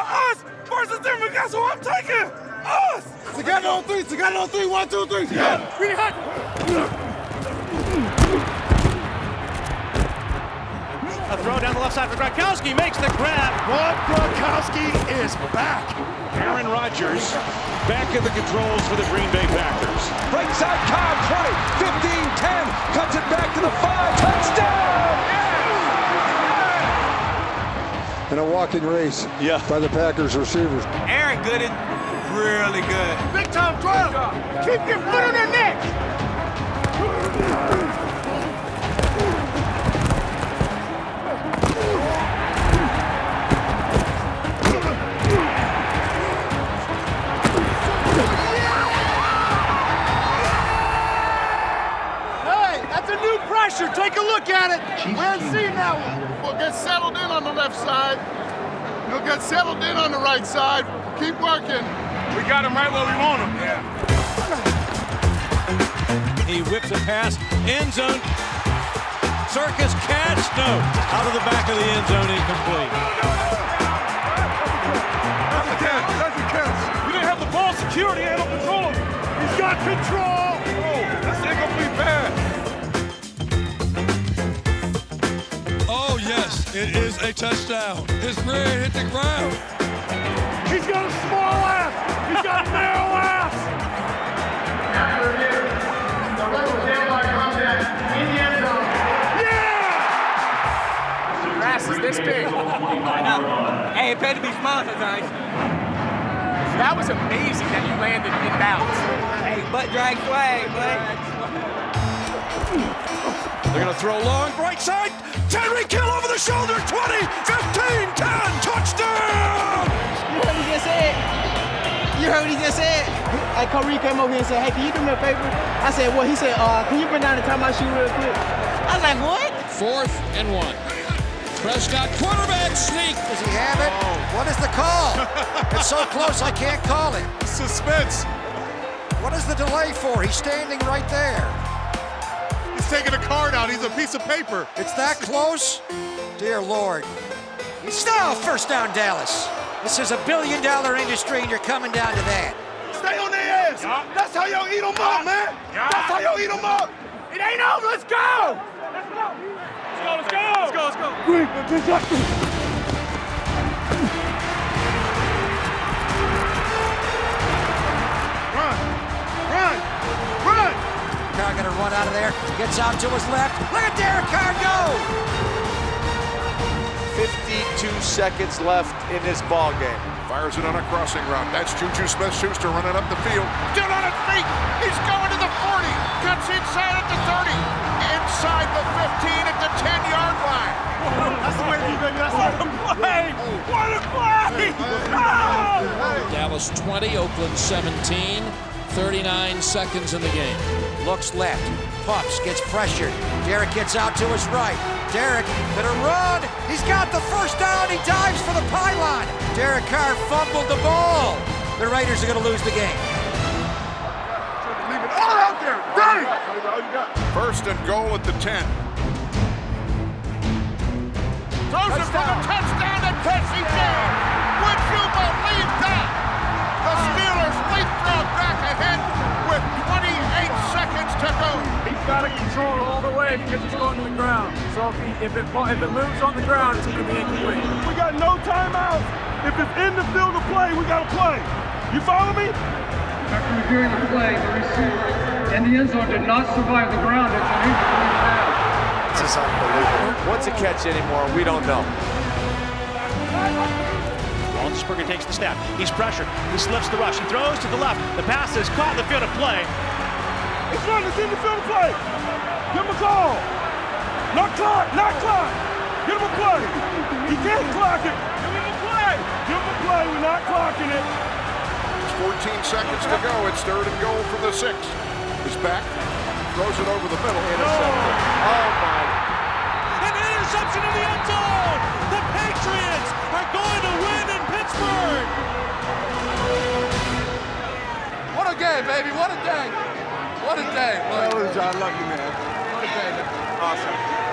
us versus them, and guess who I'm taking? Us! Together on three, 1, 2, 3. Together. Really hot. A throw down the left side for Gronkowski, makes the grab. Rob Gronkowski is back. Aaron Rodgers back in the controls for the Green Bay Packers. Right side, Cobb, 20, 15, 10, cuts it back to the 5, touchdown! In a walking race by the Packers receivers. Aaron Goodin, really good. Big time drive. Keep your foot on their neck. Take a look at it. We're seeing that one. We'll get settled in on the left side. We'll get settled in on the right side. Keep working. We got him right where we want him. Yeah. He whips a pass, end zone. Circus catch, no. Out of the back of the end zone, incomplete. That's a catch. That's a catch. You didn't have the ball security. Had no control. He's got control. Oh, that's incomplete pass. Oh, yes, it is a touchdown. His rear hit the ground. He's got a small ass. He's got a narrow ass. After review, the local taillight contact in the end zone. Yeah! The grass is this big. I know. Hey, it better be small sometimes. That was amazing that you landed in bounds. Hey, butt drag flag, bud. They're going to throw long, right side. Tyreek Hill over the shoulder, 20, 15, 10, touchdown! You heard what he just said? You heard what he just said? Like, Corey came over here and said, hey, can you do me a favor? I said, what? He said, can you bring down the time I shoot real quick? I was like, what? 4th and 1. Prescott, quarterback sneak. Does he have it? What is the call? It's so close I can't call it. Suspense. What is the delay for? He's standing right there. He's taking a card out. He's a piece of paper. It's that close? Dear Lord. It's now first down, Dallas. This is $1 billion industry, and you're coming down to that. Stay on their ass. That's how y'all eat them up, man. That's how y'all eat them up. It ain't over. Let's go. Let's go. Let's go. Let's go. Let's go. Run. Carr gonna run out of there. Gets out to his left. Look at Derek Carr go. 52 seconds left in this ball game. Fires it on a crossing route. That's Juju Smith-Schuster running up the field. Still on his feet. He's going to the 40. Cuts inside at the 30. Inside the 15 at the 10-yard line. That's the way to be, baby. That's what a play. What a play. Dallas 20, Oakland 17, 39 seconds in the game. Looks left. Puffs, gets pressured. Derek gets out to his right. Derek gonna run. He's got the first down. He dives for the pylon. Derek Carr fumbled the ball. The Raiders are gonna lose the game. Leave it all out there. Dang. First and goal at the 10. Throws it for the touchdown and Tennessee James. Would you believe that? The Steelers leapfrog back ahead with 28 seconds to go. He's got to control it all the way because he's going to the ground. So if it moves on the ground, it's going to be incomplete. We got no timeouts. If it's in the field of play, we got to play. You follow me? After reviewing the play, the receiver in the end zone did not survive the ground. It's an incomplete pass. This is unbelievable. What's a catch anymore? We don't know. Roethlisberger takes the snap. He's pressured. He slips the rush. He throws to the left. The pass is caught in the field of play. It's running. It's in the field of play. Give him a call. Not clock. Give him a play. He can't clock it. Give him a play. We're not clocking it. It's 14 seconds to go. It's 3rd and goal from the 6. He's back. Throws it over the middle. Intercepted. Oh, my. An interception in the end zone. The Patriots are going to win in Pittsburgh. What a game, baby. What a day. What a day. That was John Lucky, man. Awesome.